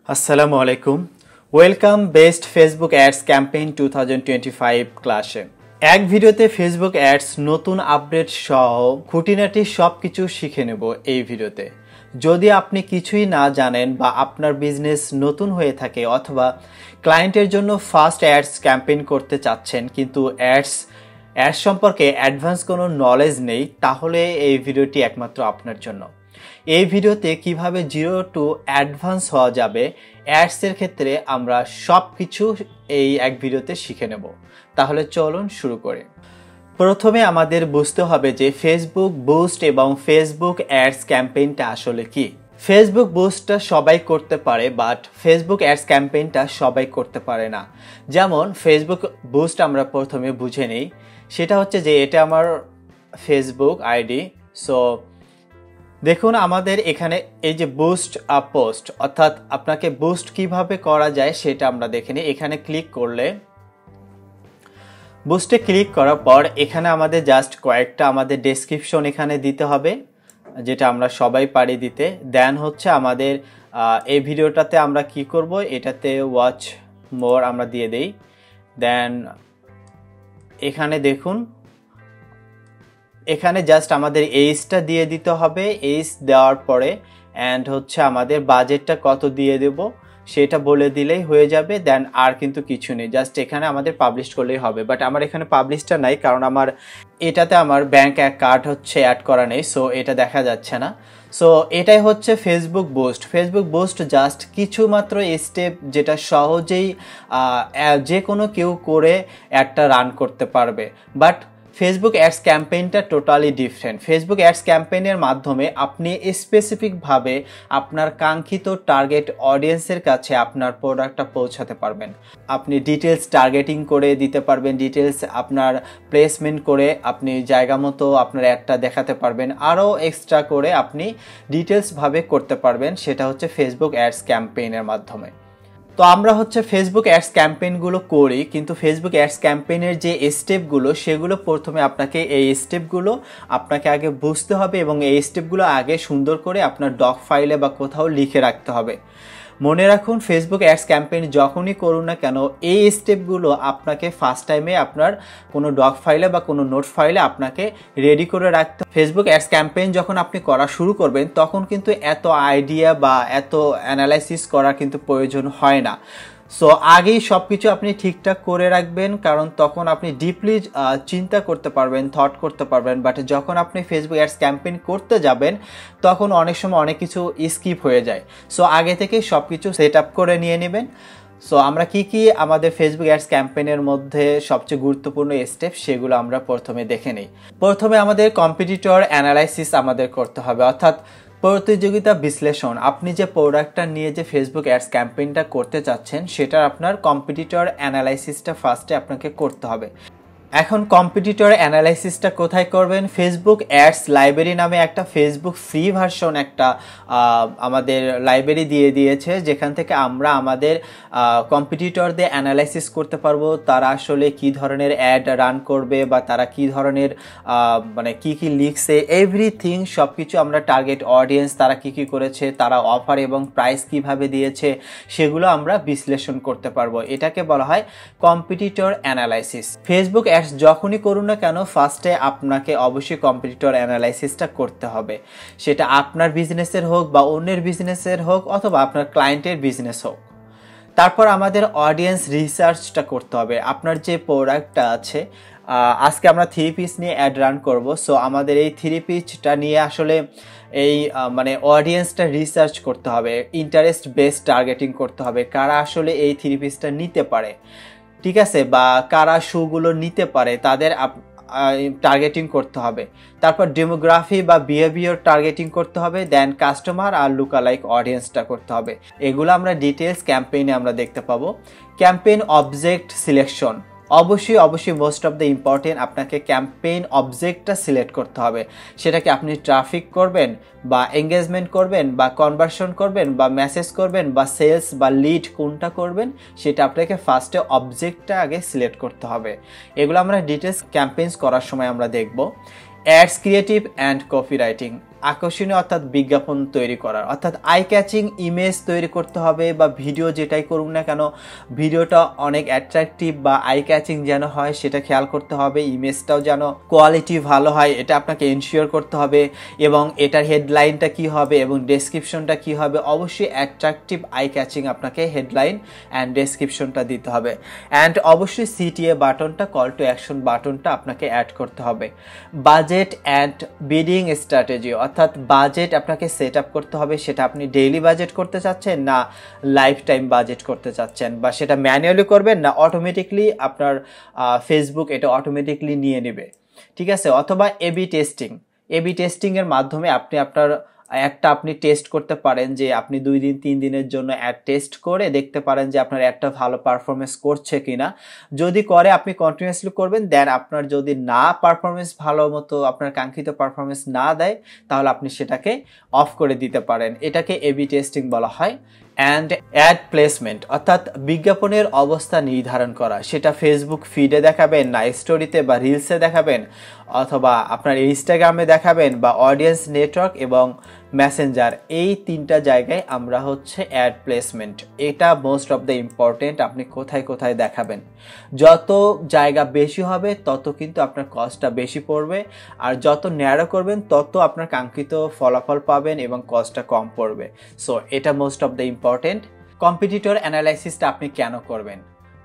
আসসালামু আলাইকুম। Welcome best Facebook ads campaign 2025 ক্লাসে। এক ভিডিওতে ফেসবুক অ্যাডস নতুন আপডেট সহ খুঁটিনাটি সব কিছু শিখে নেব এই ভিডিওতে। যদি আপনি কিছুই না জানেন বা আপনার বিজনেস নতুন হয়ে থাকে অথবা ক্লায়েন্টের জন্য ফার্স্ট অ্যাডস ক্যাম্পেইন করতে চাচ্ছেন কিন্তু অ্যাডস সম্পর্কে অ্যাডভান্স কোনো নলেজ নেই, তাহলে এই ভিডিওটি একমাত্র আপনার জন্য। এই ভিডিওতে কিভাবে জিরো টু অ্যাডভান্স হওয়া যাবে অ্যাডসের ক্ষেত্রে আমরা সব কিছু এই এক ভিডিওতে শিখে নেব। তাহলে চলুন শুরু করি। প্রথমে আমাদের বুঝতে হবে যে ফেসবুক বুস্ট এবং ফেসবুক অ্যাডস ক্যাম্পেইনটা আসলে কি। ফেসবুক বুস্টটা সবাই করতে পারে, বাট ফেসবুক অ্যাডস ক্যাম্পেইনটা সবাই করতে পারে না। যেমন ফেসবুক বুস্ট আমরা প্রথমে বুঝে নিই, সেটা হচ্ছে যে এটা আমার ফেসবুক আইডি। সো দেখুন আমাদের এখানে এই যে বুস্ট পোস্ট, অর্থাৎ আপনাকে বুস্ট কিভাবে করা যায় সেটা আমরা দেখে নিই। এখানে ক্লিক করলে বুস্টে ক্লিক করার পর এখানে আমাদের জাস্ট কয়েকটা আমাদের ডেসক্রিপশন এখানে দিতে হবে, যেটা আমরা সবাই পারি দিতে। দেন হচ্ছে আমাদের এই ভিডিওটাতে আমরা কি করব, এটাতে ওয়াচ মোর আমরা দিয়ে দেই। দেন এখানে দেখুন এখানে জাস্ট আমাদের এইজটা দিয়ে দিতে হবে। এইজ দেওয়ার পরে অ্যান্ড হচ্ছে আমাদের বাজেটটা কত দিয়ে দেব সেটা বলে দিলেই হয়ে যাবে। দেন আর কিন্তু কিছু নেই, জাস্ট এখানে আমাদের পাবলিশ করলেই হবে। বাট আমার এখানে পাবলিশটা নাই, কারণ আমার এটাতে আমার ব্যাংক কার্ড হচ্ছে অ্যাড করা নেই, সো এটা দেখা যাচ্ছে না। সো এটাই হচ্ছে Facebook boost. Facebook boost just কিছু মাত্র স্টেপ যেটা সহজেই যে কোনো কেউ করে একটা রান করতে পারবে। বাট ফেসবুক অ্যাডস ক্যাম্পেইনটা টোটালি ডিফারেন্ট। ফেসবুক অ্যাডস ক্যাম্পেইনের মাধ্যমে আপনি স্পেসিফিকভাবে আপনার কাঙ্ক্ষিত টার্গেট অডিয়েন্সের কাছে আপনার প্রোডাক্টটা পৌঁছাতে পারবেন। আপনি ডিটেলস টার্গেটিং করে দিতে পারবেন, ডিটেলস আপনার প্লেসমেন্ট করে আপনি জায়গা মতো আপনার অ্যাডটা দেখাতে পারবেন, আরও এক্সট্রা করে আপনি ডিটেলসভাবে করতে পারবেন। সেটা হচ্ছে ফেসবুক অ্যাডস ক্যাম্পেইনের মাধ্যমে। তো আমরা হচ্ছে ফেসবুক অ্যাডস ক্যাম্পেইনগুলো করি, কিন্তু ফেসবুক অ্যাডস ক্যাম্পেইনের যে স্টেপগুলো সেগুলো প্রথমে আপনাকে এই স্টেপগুলো আপনাকে আগে বুঝতে হবে এবং এই স্টেপগুলো আগে সুন্দর করে আপনার ডক ফাইলে বা কোথাও লিখে রাখতে হবে। মনে রাখুন, ফেসবুক অ্যাডস ক্যাম্পেইন যখনই করুন না কেন এই স্টেপগুলো আপনাকে ফার্স্ট টাইমে আপনার কোনো ডক ফাইলে বা কোনো নোট ফাইলে আপনাকে রেডি করে রাখতে। ফেসবুক অ্যাডস ক্যাম্পেইন যখন আপনি করা শুরু করবেন তখন কিন্তু এত আইডিয়া বা এত অ্যানালাইসিস করা কিন্তু প্রয়োজন হয় না। সো আগেই সব কিছু আপনি ঠিকঠাক করে রাখবেন, কারণ তখন আপনি ডিপলি চিন্তা করতে পারবেন, থট করতে পারবেন। বাট যখন আপনি ফেসবুক অ্যাডস ক্যাম্পেইন করতে যাবেন তখন অনেক সময় অনেক কিছু স্কিপ হয়ে যায়। সো আগে থেকেই সব কিছু সেট আপ করে নিয়ে নেবেন। সো আমরা কি আমাদের ফেসবুক অ্যাডস ক্যাম্পেইনের মধ্যে সবচেয়ে গুরুত্বপূর্ণ স্টেপ সেগুলো আমরা প্রথমে দেখে নিই। প্রথমে আমাদের কম্পিটিটর অ্যানালাইসিস আমাদের করতে হবে, অর্থাৎ প্রতিযোগিতা বিশ্লেষণ। আপনি যে প্রোডাক্টটা নিয়ে যে ফেসবুক অ্যাডস ক্যাম্পেইনটা করতে চাচ্ছেন সেটার আপনার কম্পিটিটর অ্যানালাইসিসটা ফার্স্টে আপনাকে করতে হবে। এখন কম্পিটিটর অ্যানালাইসিসটা কোথায় করবেন? ফেসবুক অ্যাডস লাইব্রেরি নামে একটা ফেসবুক ফ্রি ভার্সন একটা আমাদের লাইব্রেরি দিয়ে দিয়েছে, যেখান থেকে আমরা আমাদের কম্পিটিটরদের অ্যানালাইসিস করতে পারবো। তারা আসলে কি ধরনের অ্যাড রান করবে বা তারা কি ধরনের মানে কি লিখছে, এভরিথিং সব কিছু আমরা টার্গেট অডিয়েন্স তারা কি করেছে, তারা অফার এবং প্রাইস কিভাবে দিয়েছে সেগুলো আমরা বিশ্লেষণ করতে পারবো। এটাকে বলা হয় কম্পিটিটর অ্যানালাইসিস। ফেসবুক অ্যাডস যখনই করুন না কেন ফার্স্টে আপনাকে অবশ্যই কম্পিটিটর অ্যানালাইসিসটা করতে হবে, সেটা আপনার বিজনেসের হোক বা অন্যের বিজনেসের হোক অথবা আপনার ক্লায়েন্টের বিজনেস হোক। তারপর আমাদের অডিয়েন্স রিসার্চটা করতে হবে। আপনার যে প্রোডাক্টটা আছে, আজকে আমরা 3 পিস নিয়ে অ্যাড রান করব। সো আমাদের এই 3 পিসটা নিয়ে আসলে এই মানে অডিয়েন্সটা রিসার্চ করতে হবে, ইন্টারেস্ট বেসড টার্গেটিং করতে হবে, কারা আসলে এই 3 পিসটা নিতে পারে, ঠিক আছে, বা কারা শুগুলো নিতে পারে তাদের টার্গেটিং করতে হবে। তারপর ডেমোগ্রাফি বা বিহেভিয়ার টার্গেটিং করতে হবে। দেন কাস্টমার আর লুকালাইক অডিয়েন্সটা করতে হবে। এগুলো আমরা ডিটেলস ক্যাম্পেইনে আমরা দেখতে পাবো। ক্যাম্পেইন অবজেক্ট সিলেকশন অবশ্যই মোস্ট অফ দ্য ইম্পর্টেন্ট, আপনাকে ক্যাম্পেইন অবজেক্টটা সিলেক্ট করতে হবে। সেটাকে আপনি ট্রাফিক করবেন বা এঙ্গেজমেন্ট করবেন বা কনভার্সন করবেন বা মেসেজ করবেন বা সেলস বা লিড কোনটা করবেন, সেটা আপনাকে ফার্স্টে অবজেক্টটা আগে সিলেক্ট করতে হবে। এগুলো আমরা ডিটেলস ক্যাম্পেইনস করার সময় আমরা দেখব। Ads creative and copywriting. আকর্ষণীয় অর্থাৎ বিজ্ঞাপন তৈরি করার, অর্থাৎ আই ক্যাচিং ইমেজ তৈরি করতে হবে, বা ভিডিও যেটাই করুন না কেন ভিডিওটা অনেক অ্যাট্রাকটিভ বা আই ক্যাচিং যেন হয় সেটা খেয়াল করতে হবে। ইমেজটাও যেন কোয়ালিটি ভালো হয় এটা আপনাকে এনশিওর করতে হবে, এবং এটার হেডলাইনটা কি হবে এবং ডেসক্রিপশনটা কি হবে, অবশ্যই অ্যাট্রাকটিভ আই ক্যাচিং আপনাকে হেডলাইন অ্যান্ড ডেসক্রিপশনটা দিতে হবে। অ্যান্ড অবশ্যই সিটিএ বাটনটা, কল টু অ্যাকশন বাটনটা আপনাকে অ্যাড করতে হবে। বাজেট অ্যান্ড বিডিং স্ট্র্যাটেজি, অর্থাৎ বাজেট আপনাকে সেট আপ করতে হবে, সেটা আপনি ডেইলি বাজেট করতে চাচ্ছেন না লাইফ টাইম বাজেট করতে চাচ্ছেন, বা সেটা ম্যানুয়ালি করবেন না অটোমেটিকলি আপনার ফেসবুক এটা অটোমেটিকলি নিয়ে নেবে, ঠিক আছে। অথবা এবি টেস্টিংয়ের মাধ্যমে আপনি আপনার আপনি টেস্ট করতে পারেন, যে আপনি 2 দিন 3 দিনের জন্য অ্যাড টেস্ট করে দেখতে পারেন যে আপনার অ্যাডটা ভালো পারফরমেন্স করছে কিনা। যদি করে আপনি কন্টিনিউয়াসলি করবেন, দেন আপনার যদি না পারফরমেন্স ভালো মতো আপনার কাঙ্ক্ষিত পারফরমেন্স না দেয় তাহলে আপনি সেটাকে অফ করে দিতে পারেন। এটাকে এবি টেস্টিং বলা হয়। অ্যান্ড অ্যাড প্লেসমেন্ট, অর্থাৎ বিজ্ঞাপনের অবস্থা নির্ধারণ করা, সেটা ফেসবুক ফিডে দেখাবেন না স্টোরিতে বা রিলসে দেখাবেন, অথবা আপনার ইনস্টাগ্রামে দেখাবেন, বা অডিয়েন্স নেটওয়ার্ক এবং মেসেঞ্জার, এই 3টা জায়গায় আমরা হচ্ছে অ্যাড প্লেসমেন্ট, এটা মোস্ট অফ দ্য ইম্পর্টেন্ট। আপনি কোথায় কোথায় দেখাবেন, যত জায়গা বেশি হবে তত কিন্তু আপনার কস্টটা বেশি পড়বে, আর যত ন্যারো করবেন তত আপনার কাঙ্ক্ষিত ফলাফল পাবেন এবং কস্টটা কম পড়বে। সো এটা most of the important. Competitor অ্যানালাইসিসটা আপনি কেন করবেন?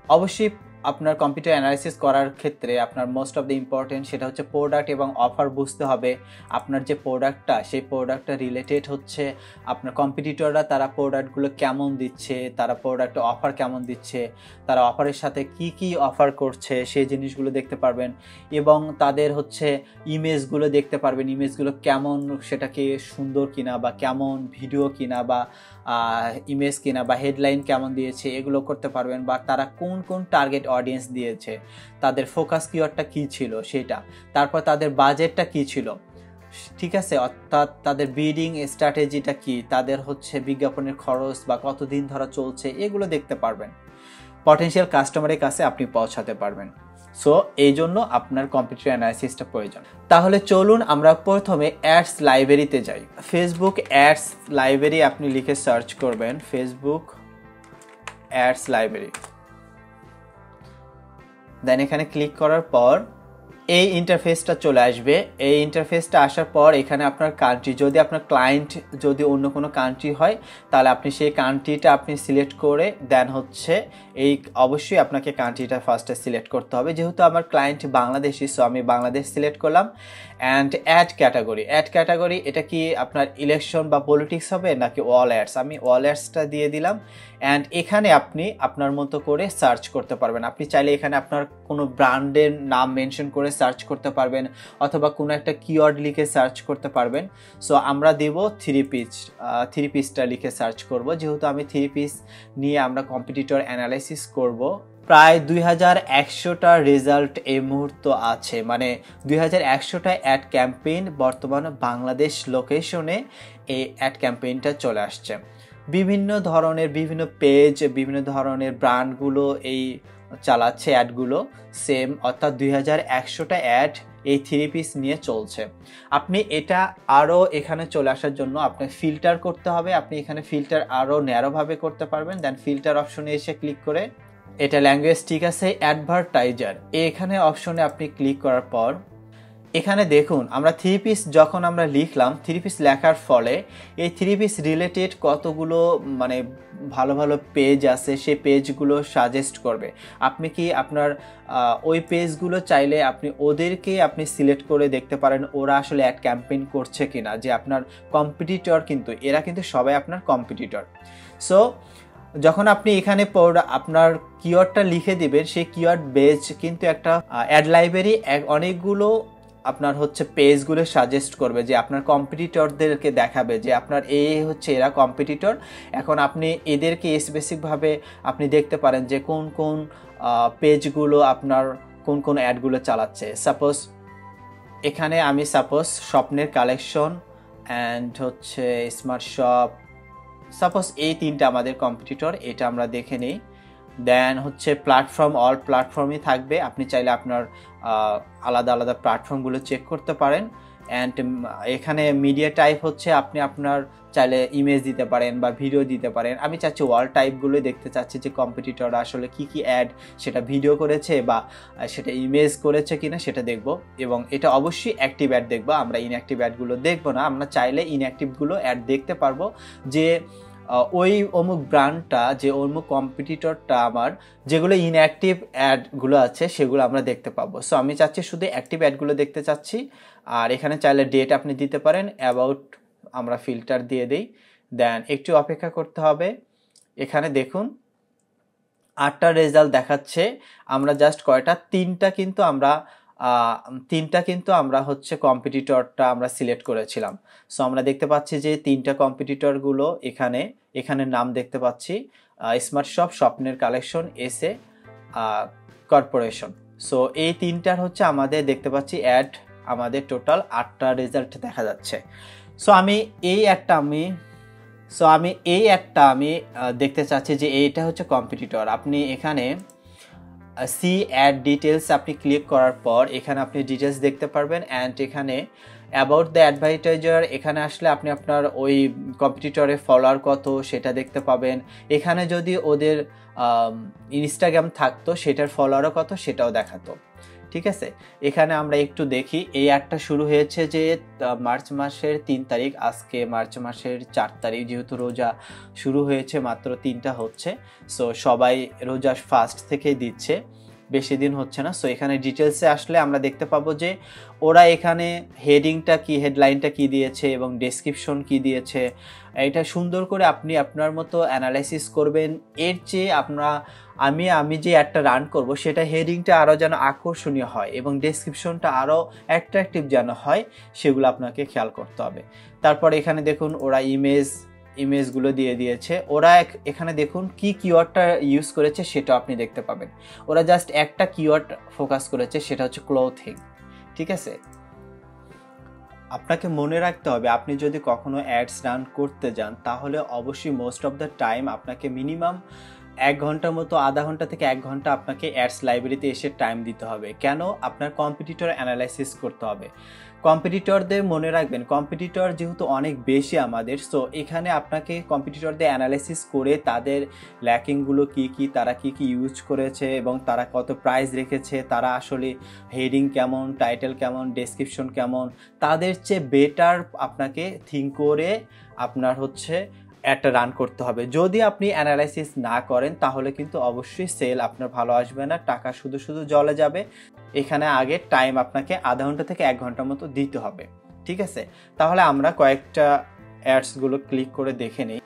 অবশ্যই আপনার কম্পিউটার অ্যানালাইসিস করার ক্ষেত্রে আপনার মোস্ট অফ দ্য ইম্পর্টেন্ট সেটা হচ্ছে প্রোডাক্ট এবং অফার বুঝতে হবে। আপনার যে প্রোডাক্টটা সেই প্রোডাক্টটা রিলেটেড হচ্ছে আপনার কম্পিটিটররা তারা প্রোডাক্টগুলো কেমন দিচ্ছে, তারা প্রোডাক্ট অফার কেমন দিচ্ছে, তারা অফারের সাথে কি কি অফার করছে সেই জিনিসগুলো দেখতে পারবেন, এবং তাদের হচ্ছে ইমেজগুলো দেখতে পারবেন, ইমেজগুলো কেমন, সেটাকে সুন্দর কিনা বা কেমন ভিডিও কিনা বা ইমেজ কিনা বা হেডলাইন কেমন দিয়েছে এগুলো করতে পারবেন, বা তারা কোন কোন টার্গেট অডিয়েন্স দিয়েছে, তাদের ফোকাস কিওয়ার্ডটা কী ছিল সেটা, তারপর তাদের বাজেটটা কী ছিল, ঠিক আছে, অর্থাৎ তাদের বিডিং স্ট্র্যাটেজিটা কি, তাদের হচ্ছে বিজ্ঞাপনের খরচ বা কতদিন ধরে চলছে, এগুলো দেখতে পারবেন। পটেনশিয়াল কাস্টমারের কাছে আপনি পৌঁছাতে পারবেন। সো এই জন্য আপনার কম্পিউটার অ্যানালাইসিসটা প্রয়োজন। তাহলে চলুন আমরা প্রথমে অ্যাডস লাইব্রেরিতে যাই। ফেসবুক অ্যাডস লাইব্রেরি আপনি লিখে সার্চ করবেন, ফেসবুক অ্যাডস লাইব্রেরি, দেন এখানে ক্লিক করার পর এই ইন্টারফেসটা চলে আসবে। এই ইন্টারফেসটা আসার পর এখানে আপনার কান্ট্রি, যদি আপনার ক্লায়েন্ট যদি অন্য কোনো কান্ট্রি হয় তাহলে আপনি সেই কান্ট্রিটা আপনি সিলেক্ট করে দেন হচ্ছে এই অবশ্যই আপনাকে কান্ট্রিটা ফার্স্টে সিলেক্ট করতে হবে। যেহেতু আমার ক্লায়েন্ট বাংলাদেশি, সো আমি বাংলাদেশ সিলেক্ট করলাম। অ্যান্ড অ্যাড ক্যাটাগরি এটা কি আপনার ইলেকশন বা পলিটিক্স হবে নাকি অল অ্যাডস, আমি অল অ্যাডসটা দিয়ে দিলাম। অ্যান্ড এখানে আপনি আপনার মতো করে সার্চ করতে পারবেন। আপনি চাইলে এখানে আপনার কোনো ব্র্যান্ডের নাম মেনশন করে সার্চ করতে পারবেন, অথবা কোনো একটা কিওয়ার্ড লিখে সার্চ করতে পারবেন। সো আমরা দেব থ্রি পিসটা লিখে সার্চ করব, যেহেতু আমি 3 পিস নিয়ে আমরা কম্পিটিটর অ্যানালাইসিস করব। প্রায় 2100টা রেজাল্ট এই মুহূর্ত আছে, মানে 2100টা অ্যাড ক্যাম্পেইন বর্তমানে বাংলাদেশ লোকেশনে এই অ্যাড ক্যাম্পেইনটা চলে আসছে। বিভিন্ন ধরনের বিভিন্ন পেজ, বিভিন্ন ধরনের ব্র্যান্ডগুলো এই চালাচ্ছে অ্যাডগুলো সেম, অর্থাৎ 2100টা অ্যাড এই 3 পিস নিয়ে চলছে। আপনি এটা আরও এখানে চলে আসার জন্য আপনি ফিল্টার করতে হবে। আপনি এখানে ফিল্টার আরও ন্যারোভাবে করতে পারবেন। দেন ফিল্টার অপশনে এসে ক্লিক করে এটা ল্যাঙ্গুয়েজ ঠিক আছে, অ্যাডভার্টাইজার এখানে অপশনে আপনি ক্লিক করার পর এখানে দেখুন আমরা 3 পিস যখন আমরা লিখলাম, 3 পিস লেখার ফলে এই 3 পিস রিলেটেড কতগুলো মানে ভালো ভালো পেজ আছে, সেই পেজগুলো সাজেস্ট করবে। আপনি কি আপনার ওই পেজগুলো চাইলে আপনি ওদেরকে আপনি সিলেক্ট করে দেখতে পারেন ওরা আসলে অ্যাড ক্যাম্পেইন করছে কিনা, যে আপনার কম্পিটিটর, কিন্তু এরা কিন্তু সবাই আপনার কম্পিটিটর। সো যখন আপনি এখানে আপনার কিওয়ার্ডটা লিখে দিবেন, সেই কিওয়ার্ড বেজ কিন্তু একটা অ্যাড লাইব্রেরি অনেকগুলো আপনার হচ্ছে পেজগুলো সাজেস্ট করবে, যে আপনার কম্পিটিটরদেরকে দেখাবে যে আপনার হচ্ছে এরা কম্পিটিটর। এখন আপনি এদেরকে স্পেসিফিকভাবে আপনি দেখতে পারেন যে কোন কোন পেজগুলো আপনার কোন কোন অ্যাডগুলো চালাচ্ছে। সাপোজ এখানে আমি স্বপ্নের কালেকশন অ্যান্ড হচ্ছে স্মার্ট শপ, সাপোজ এই 3টা আমাদের কম্পিটিটর, এটা আমরা দেখে নিই। দেন হচ্ছে প্ল্যাটফর্ম, অল প্ল্যাটফর্মই থাকবে, আপনি চাইলে আপনার আলাদা আলাদা প্ল্যাটফর্মগুলো চেক করতে পারেন। অ্যান্ড এখানে মিডিয়া টাইপ হচ্ছে আপনি আপনার চাইলে ইমেজ দিতে পারেন বা ভিডিও দিতে পারেন। আমি চাচ্ছি ওয়াল টাইপগুলো দেখতে চাচ্ছি যে কম্পিটিটররা আসলে কি অ্যাড সেটা ভিডিও করেছে বা সেটা ইমেজ করেছে কিনা সেটা দেখব, এবং এটা অবশ্যই অ্যাক্টিভ অ্যাড দেখবো, আমরা ইনঅ্যাক্টিভ অ্যাডগুলো দেখবো না। আমরা চাইলে ইনঅ্যাক্টিভগুলো অ্যাড দেখতে পারবো যে ওই অমুক ব্র্যান্ডটা, যে অমুক কম্পিটিটরটা আমার যেগুলো ইনঅ্যাক্টিভ অ্যাডগুলো আছে সেগুলো আমরা দেখতে পাবো। সো আমি চাচ্ছি শুধু অ্যাক্টিভ অ্যাডগুলো দেখতে চাচ্ছি। আর এখানে চাইলে ডেট আপনি দিতে পারেন, অ্যাবাউট আমরা ফিল্টার দিয়ে দিই, দেন একটু অপেক্ষা করতে হবে। এখানে দেখুন 8টা রেজাল্ট দেখাচ্ছে, আমরা জাস্ট কয়টা তিনটা কিন্তু আমরা হচ্ছে কম্পিটিটরটা আমরা সিলেক্ট করেছিলাম। সো আমরা দেখতে পাচ্ছি যে 3টা কম্পিটিটরগুলো এখানে নাম দেখতে পাচ্ছি, স্মার্ট শপ, স্বপ্নের কালেকশন, এসএ, কর্পোরেশন। সো এই 3টার হচ্ছে আমাদের দেখতে পাচ্ছি অ্যাড, আমাদের টোটাল 8টা রেজাল্ট দেখা যাচ্ছে। সো আমি এই একটা আমি দেখতে চাচ্ছি যে এইটা হচ্ছে কম্পিটিটর। আপনি এখানে সি অ্যাড ডিটেলস আপনি ক্লিক করার পর এখানে আপনি ডিটেলস দেখতে পারবেন, অ্যান্ড এখানে অ্যাবাউট দ্য অ্যাডভার্টাইজার এখানে আসলে আপনি আপনার ওই কম্পিটিটরের ফলোয়ার কত সেটা দেখতে পাবেন। এখানে যদি ওদের ইনস্টাগ্রাম থাকতো সেটার ফলোয়ারও কত সেটাও দেখাতো। ঠিক আছে, এখানে আমরা একটু দেখি। এই অ্যাডটা শুরু হয়েছে যে মার্চ মাসের 3 তারিখ, আজকে মার্চ মাসের 4 তারিখ, যেহেতু রোজা শুরু হয়েছে মাত্র 3টা হচ্ছে, সো সবাই রোজা ফার্স্ট থেকেই দিচ্ছে, বেশি দিন হচ্ছে না। সো এখানে ডিটেলসে আসলে আমরা দেখতে পাবো যে ওরা এখানে হেডিংটা কি, হেডলাইনটা কি দিয়েছে এবং ডেসক্রিপশন কি দিয়েছে। এটা সুন্দর করে আপনি আপনার মতো অ্যানালাইসিস করবেন। এর চেয়ে আমি যে একটা রান করব সেটা হেডিংটা আরও যেন আকর্ষণীয় হয় এবং ডেসক্রিপশনটা আরও অ্যাট্রাকটিভ যেন হয়, সেগুলো আপনাকে খেয়াল করতে হবে। তারপর এখানে দেখুন ওরা ইমেজগুলো দিয়ে দিয়েছে। ওরা এখানে দেখুন কি কিওয়ার্ডটা ইউজ করেছে সেটা আপনি দেখতে পাবেন। ওরা জাস্ট একটা কিওয়ার্ড ফোকাস করেছে, সেটা হচ্ছে ক্লোথিং। ঠিক আছে, আপনাকে মনে রাখতে হবে আপনি যদি কখনো অ্যাডস রান করতে যান তাহলে অবশ্যই মোস্ট অফ দ্য টাইম আপনাকে মিনিমাম 1 ঘন্টার মতো, আধা ঘন্টা থেকে 1 ঘন্টা আপনাকে অ্যাডস লাইব্রেরিতে এসে টাইম দিতে হবে। কেন? আপনার কম্পিটিটর অ্যানালাইসিস করতে হবে। কম্পিটিটরদের মনে রাখবেন, কম্পিটিটর যেহেতু অনেক বেশি আমাদের, সো এখানে আপনাকে কম্পিটিটরদের অ্যানালাইসিস করে তাদের ল্যাকিংগুলো কি, তারা কি ইউজ করেছে এবং তারা কত প্রাইস রেখেছে, তারা আসলে হেডিং কেমন, টাইটেল কেমন, ডেসক্রিপশন কেমন, তাদের চেয়ে বেটার আপনাকে থিঙ্ক করে আপনার হচ্ছে একটা রান করতে হবে। যদি আপনি অ্যানালাইসিস না করেন তাহলে কিন্তু অবশ্যই সেল আপনার ভালো আসবে না, টাকা শুধু জলে যাবে। এখানে আগে টাইম আপনাকে আধা ঘন্টা থেকে 1 ঘন্টার মতো দিতে হবে। ঠিক আছে, তাহলে আমরা কয়েকটা অ্যাডসগুলো ক্লিক করে দেখে নিই।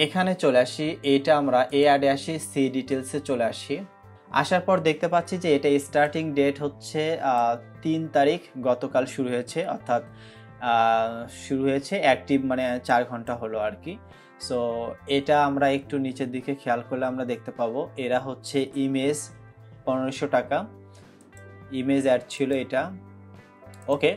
এখানে চলে আসি, এটা আমরা এই অ্যাডে আসি, সি ডিটেলসে চলে আসি। আসার পর দেখতে পাচ্ছি যে এটা স্টার্টিং ডেট হচ্ছে 3 তারিখ, গতকাল শুরু হয়েছে, অর্থাৎ শুরু হয়েছে, অ্যাক্টিভ মানে 4 ঘন্টা হলো আর কি। সো এটা আমরা একটু নিচের দিকে খেয়াল করলে আমরা দেখতে পাবো এরা হচ্ছে ইমেজ 1500 টাকা ইমেজ অ্যাড ছিল এটা। ওকে,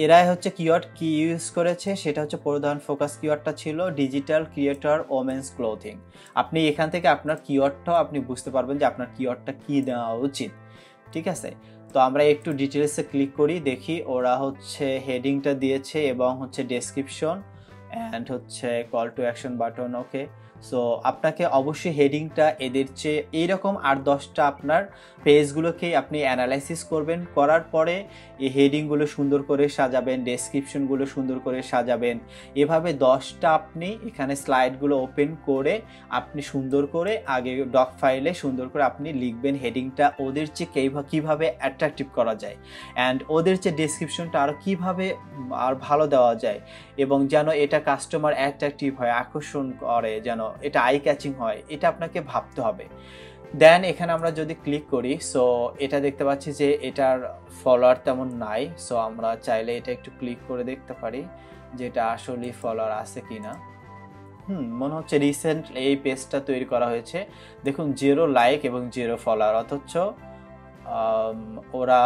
এরাই হচ্ছে কিওয়ার্ড কি ইউজ করেছে, সেটা হচ্ছে প্রধান ফোকাস কিওয়ার্ডটা ছিল ডিজিটাল ক্রিয়েটর ওমেন্স ক্লোথিং। আপনি এখান থেকে আপনার কিওয়ার্ডটাও আপনি বুঝতে পারবেন যে আপনার কিওয়ার্ডটা কি দেওয়া উচিত। ঠিক আছে, তো আমরা একটু ডিটেলসে ক্লিক করি, দেখি ওরা হচ্ছে হেডিংটা দিয়েছে এবং হচ্ছে ডেসক্রিপশন অ্যান্ড হচ্ছে call to action button. Okay, so আপনাকে অবশ্যই হেডিংটা এদের চেয়ে এইরকম 8-10টা আপনার পেজগুলোকেই আপনি অ্যানালাইসিস করবেন, করার পরে এই হেডিংগুলো সুন্দর করে সাজাবেন, ডেসক্রিপশনগুলো সুন্দর করে সাজাবেন। এভাবে 10টা আপনি এখানে স্লাইডগুলো ওপেন করে আপনি সুন্দর করে আগে ডক ফাইলে সুন্দর করে আপনি লিখবেন হেডিংটা ওদের চেয়ে কীভাবে অ্যাট্রাকটিভ করা যায়, অ্যান্ড ওদের চেয়ে ডেসক্রিপশনটা আরও কীভাবে আর ভালো দেওয়া যায় এবং যেন এটা কাস্টমার অ্যাট্রাকটিভ হয়, আকর্ষণ করে, যেন এটা আই ক্যাচিং হয়, এটা আপনাকে ভাবতে হবে। দেন এখানে আমরা যদি ক্লিক করি, সো এটা দেখতে পাচ্ছি যে এটার ফলোয়ার তেমন নাই। সো আমরা চাইলে এটা একটু ক্লিক করে দেখতে পারি যে এটা আসলে ফলোয়ার আছে কিনা। মনে হচ্ছে রিসেন্ট এই পেজটা তৈরি করা হয়েছে। দেখুন 0 লাইক এবং 0 ফলোয়ার, অথচ ওরা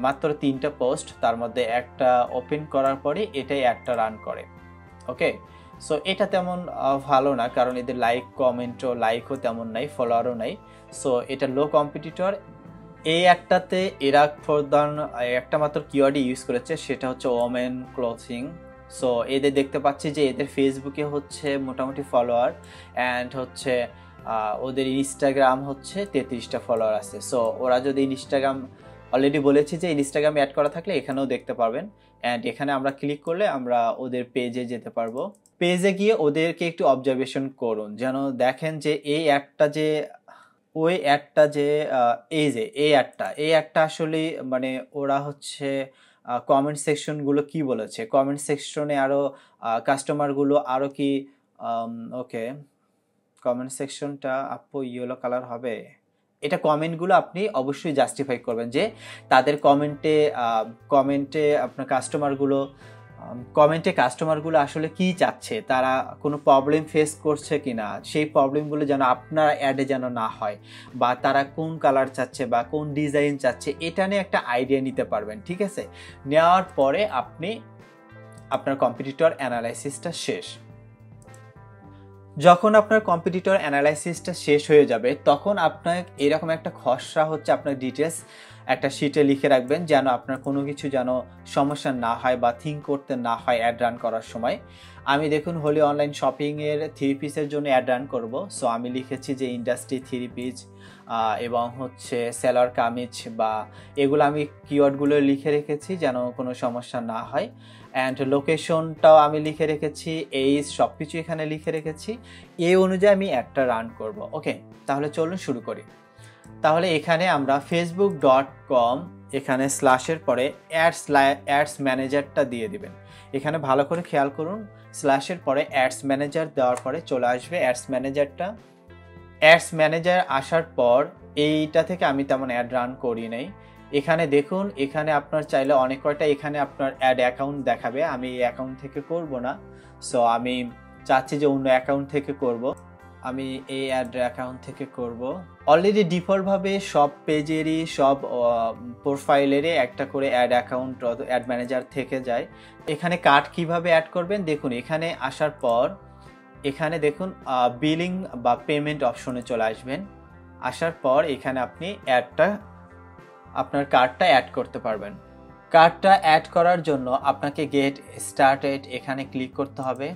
মাত্র 3টা পোস্ট, তার মধ্যে একটা ওপেন করার পরে এটাই একটা রান করে। ওকে, সো এটা তেমন ভালো না, কারণ এদের লাইকও তেমন নাই, ফলোয়ারও নাই। সো এটা লো কম্পিটিটর, এই একটাতে এরা প্রধান একটা মাত্র কিওয়ার্ডই ইউজ করেছে, সেটা হচ্ছে ওমেন ক্লোথিং। সো এদের দেখতে পাচ্ছি যে এদের ফেসবুকে হচ্ছে মোটামুটি ফলোয়ার, অ্যান্ড হচ্ছে ওদের ইনস্টাগ্রাম হচ্ছে 33টা ফলোয়ার আছে। সো ওরা যদি ইনস্টাগ্রাম অলরেডি বলেছি যে ইনস্টাগ্রাম অ্যাড করা থাকলে এখানেও দেখতে পারবেন, অ্যান্ড এখানে আমরা ক্লিক করলে আমরা ওদের পেজে যেতে পারবো। পেজে গিয়ে ওদেরকে একটু অবজারভেশন করুন, যেন দেখেন যে এই অ্যাডটা যে ওই অ্যাডটা যে এই অ্যাডটা আসলে মানে ওরা হচ্ছে কমেন্ট সেকশনগুলো কি বলেছে, কমেন্ট সেকশনে আরও কাস্টমারগুলো আরও কি ওকে কমেন্ট সেকশনটা আপু ইয়েলো কালার হবে। এটা কমেন্টগুলো আপনি অবশ্যই জাস্টিফাই করবেন যে তাদের কমেন্টে আপনার কাস্টমারগুলো আসলে কি চাচ্ছে, তারা কোনো প্রবলেম ফেস করছে কিনা, সেই প্রবলেমগুলো যেন আপনার অ্যাডে যেন না হয়, বা তারা কোন কালার চাচ্ছে বা কোন ডিজাইন চাচ্ছে, এটা নিয়ে একটা আইডিয়া নিতে পারবেন। ঠিক আছে, নেওয়ার পরে আপনার কম্পিটিটর অ্যানালাইসিসটা শেষ। যখন আপনার কম্পিটিটর অ্যানালাইসিসটা শেষ হয়ে যাবে, তখন আপনার এরকম একটা খসড়া হচ্ছে আপনার ডিটেলস একটা শিটে লিখে রাখবেন, যেন আপনার কোনো কিছু যেন সমস্যা না হয় বা থিঙ্ক করতে না হয় অ্যাড রান করার সময়। আমি দেখুন হোলি অনলাইন শপিংয়ের 3 পিসের জন্য অ্যাড রান করব। সো আমি লিখেছি যে ইন্ডাস্ট্রি 3 পিস এবং হচ্ছে সেলার কামিজ, বা এগুলো আমি কিওয়ার্ডগুলো লিখে রেখেছি যেন কোনো সমস্যা না হয়। অ্যান্ড লোকেশনটাও আমি লিখে রেখেছি, এই সব কিছু এখানে লিখে রেখেছি। এই অনুযায়ী আমি অ্যাডটা রান করব। ওকে, তাহলে চলুন শুরু করি। তাহলে এখানে আমরা facebook.com এখানে স্ল্যাশের পরে অ্যাডস ম্যানেজারটা দিয়ে দিবেন। এখানে ভালো করে খেয়াল করুন, স্ল্যাশের পরে অ্যাডস ম্যানেজার দেওয়ার পরে চলে আসবে অ্যাডস ম্যানেজারটা। অ্যাডস ম্যানেজার আসার পর এইটা থেকে আমি তেমন অ্যাড রান করি নাই। এখানে দেখুন, এখানে আপনার চাইলে অনেক কয়টা এখানে আপনার অ্যাড অ্যাকাউন্ট দেখাবে, আমি এই অ্যাকাউন্ট থেকে করব না। সো আমি চাচ্ছি যে অন্য অ্যাকাউন্ট থেকে করব, আমি এই অ্যাড অ্যাকাউন্ট থেকে করব। অলরেডি ডিফল্টভাবে সব পেজেরই সব প্রোফাইলেরই একটা করে অ্যাড অ্যাকাউন্ট অ্যাড ম্যানেজার থেকে যায়। এখানে কার্ড কিভাবে অ্যাড করবেন দেখুন, এখানে আসার পর এখানে দেখুন বিলিং বা পেমেন্ট অপশনে চলে আসবেন। আসার পর এখানে আপনি আপনার কার্ডটা অ্যাড করতে পারবেন। কার্ডটা অ্যাড করার জন্য আপনাকে গেট স্টার্টেড এখানে ক্লিক করতে হবে।